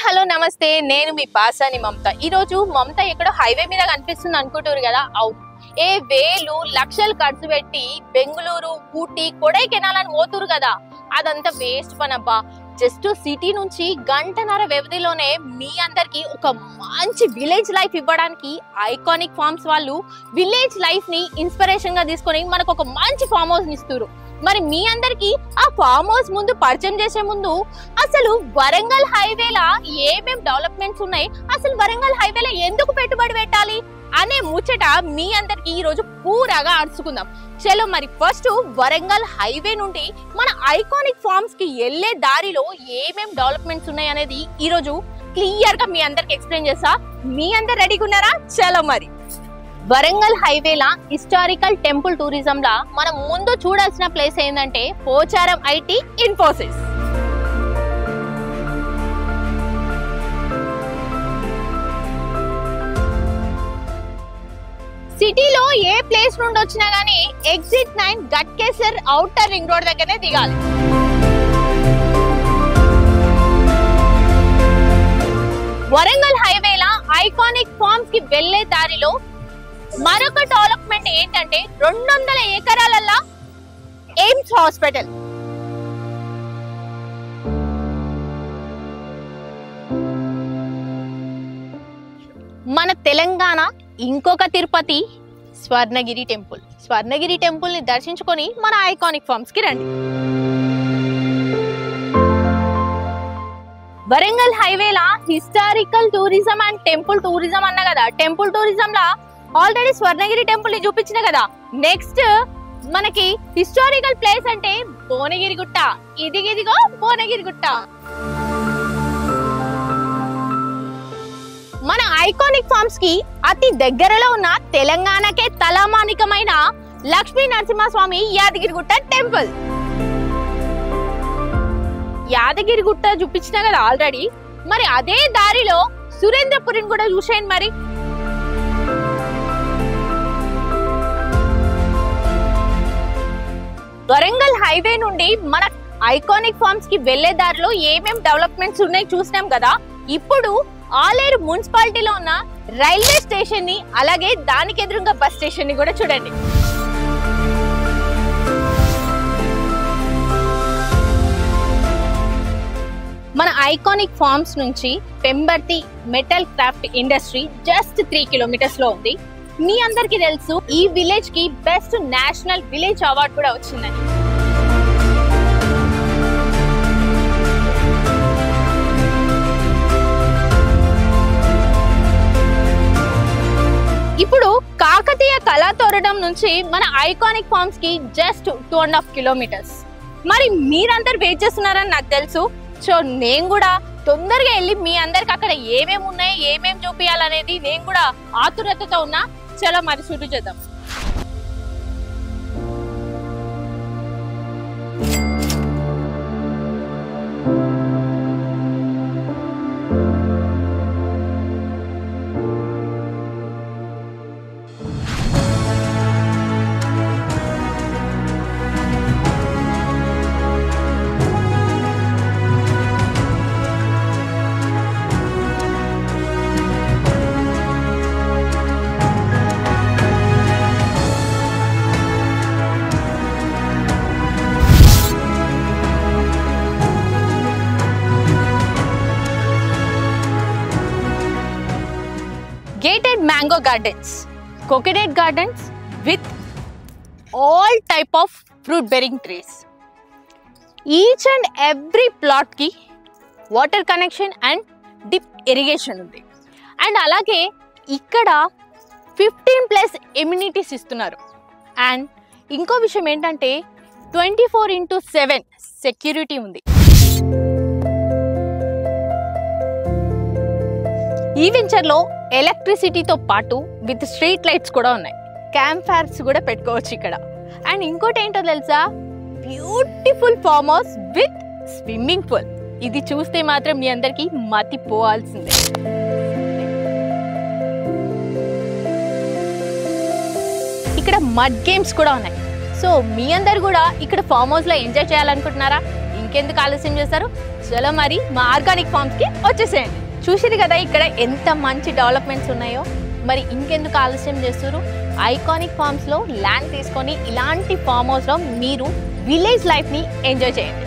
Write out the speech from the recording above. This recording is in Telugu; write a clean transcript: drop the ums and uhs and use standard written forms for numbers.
హలో నమస్తే, నేను మీ బాసాని మమత. ఈ రోజు మమత ఎక్కడో హైవే మీద కనిపిస్తుంది అనుకుంటారు కదా. అవును, వేలు లక్షలు ఖర్చు పెట్టి బెంగళూరు, ఊటీ, కొడైకెనాల్ అని పోతురు కదా. అదంతా వేస్ట్ పనబ్బా. జస్ట్ సిటీ నుంచి గంటన్నర వ్యవధిలోనే మీ అందరికి ఒక మంచి విలేజ్ లైఫ్ ఇవ్వడానికి ఐకానిక్ ఫార్మ్స్ వాళ్ళు విలేజ్ లైఫ్ ని ఇన్స్పిరేషన్ గా తీసుకొని మనకు ఒక మంచి ఫామ్ హౌస్ ఇస్తారు. మరి మీ అందరికి ఆ ఫామ్ హౌస్ ముందు పరిచయం చేసే ముందు అసలు వరంగల్ హైవేలా ఏమేం డెవలప్మెంట్స్ ఉన్నాయి, అసలు వరంగల్ హైవేలా ఎందుకు పెట్టుబడి పెట్టాలి అనే ముచ్చట మీ అందరికి ఈ రోజు పూరాగా అరుచుకుందాం. చలో మరి ఫస్ట్ వరంగల్ హైవే నుండి మన ఐకానిక్ ఫార్మ్స్ కి వెళ్లే దారిలో ఏమేం డెవలప్మెంట్స్ ఉన్నాయి అనేది ఈ రోజు క్లియర్ గా మీ అందరికి ఎక్స్ప్లెయిన్ చేస్తా. మీ అందరు రెడీగా ఉన్నారా? చలో మరి. వరంగల్ హైవేలా హిస్టారికల్ టెంపుల్ టూరిజం లా మనం ముందు చూడాల్సిన ప్లేస్ ఏంటంటే పోచారం ఐటీ ఇన్ఫోసిస్. సిటీలో ఏ ప్లేస్ నుండి వచ్చినా గానీ exit 9 Ghatkesar outer ring road దగ్గరనే దిగాలి. వరంగల్ హైవేలా ఐకానిక్ ఫార్మ్స్ కి వెళ్లే దారిలో మరొక డెవలప్మెంట్ ఏంటంటే 200 ఎకరాలల్లా ఎయిమ్స్ హాస్పిటల్. మన తెలంగాణ ఇంకొక తిరుపతి స్వర్ణగిరి టెంపుల్. స్వర్ణగిరి టెంపుల్ ని దర్శించుకొని మన ఐకానిక్ ఫార్మ్స్ కి రండి. వరంగల్ హైవేలా historical tourism and temple tourism అన్న కదా. టెంపుల్ టూరిజం లా ఆల్రెడీ స్వర్ణగిరి టెంపుల్ ని చూపించిన కదా. నెక్స్ట్ మనకి హిస్టారికల్ ప్లేస్ అంటే భువనగిరి గుట్ట. ఇదిగో భువనగిరి గుట్ట. మన ఐకానిక్ ఫార్మ్స్ కి అతి దగ్గరలో ఉన్న తెలంగాణకే తలమానికమైన లక్ష్మీ నరసింహస్వామి యాదగిరిగుట్ట టెంపుల్. యాదగిరిగుట్ట చూపించిన కదా ఆల్రెడీ. మరి అదే దారిలో సురేంద్రపురిని కూడా చూసేయండి. మరి వరంగల్ హైవే నుండి మన ఐకానిక్ ఫార్మ్స్ కి వెళ్లే దారిలో ఏమేం డెవలప్మెంట్స్ ఉన్నాయి చూసినాం కదా. ఇప్పుడు ఆలేరు మున్సిపాలిటీలో ఉన్న రైల్వే స్టేషన్ ని, అలాగే దానికి ఎదురుగా బస్ స్టేషన్ ని కూడా చూడండి. మన ఐకానిక్ ఫార్మ్స్ నుంచి Pembarthi metal craft industry just 3 kilometres లో ఉంది. మీ అందరికి తెలుసు ఈ విలేజ్ కి బెస్ట్ నేషనల్ విలేజ్ అవార్డు కూడా వచ్చిందని. ఇప్పుడు కాకతీయ కళాతోరణం నుంచి మన ఐకానిక్ ఫార్మ్స్ కి జస్ట్ 2.5 కిలోమీటర్స్. మరి మీరందరు వెయిట్ చేస్తున్నారని నాకు తెలుసు. సో నేను కూడా తొందరగా వెళ్ళి మీ అందరికి అక్కడ ఏమేమి ఉన్నాయి, ఏమేమి చూపించాలనేది నేను కూడా ఆతురతతో ఉన్నా. చలో మరి షూట్ చేద్దాం. Gated mango gardens, coconut gardens with all type of fruit bearing trees. Each and every plot ki water connection and drip irrigation undi. And alage ikkada 15+ amenities istunaru. And inko vishayam entante 24/7 security undi. ఈ వెంచర్ లో ఎలక్ట్రిసిటీతో పాటు విత్ స్ట్రీట్ లైట్స్ కూడా ఉన్నాయి. క్యాంప్ ఫైర్స్ కూడా పెట్టుకోవచ్చు ఇక్కడ. అండ్ ఇంకోటి ఏంటో తెలుసా, beautiful farm house with swimming pool. ఇది చూస్తే మాత్రం మీ అందరికి మతి పోవాల్సిందే. ఇక్కడ మడ్ గేమ్స్ కూడా ఉన్నాయి. సో మీ అందరు కూడా ఇక్కడ ఫామ్ హౌస్ లో ఎంజాయ్ చేయాలనుకుంటున్నారా? ఇంకెందుకు ఆలస్యం చేస్తారు? చలో మరి మా ఆర్గానిక్ ఫార్మ్స్ కి వచ్చేసేయండి. చూసిరు కదా ఇక్కడ ఎంత మంచి డెవలప్మెంట్స్ ఉన్నాయో. మరి ఇంకెందుకు ఆలస్యం చేస్తారు? ఐకానిక్ ఫార్మ్స్ లో ల్యాండ్ తీసుకొని ఇలాంటి ఫామ్ హౌస్ లో మీరు విలేజ్ లైఫ్ ని ఎంజాయ్ చేయండి.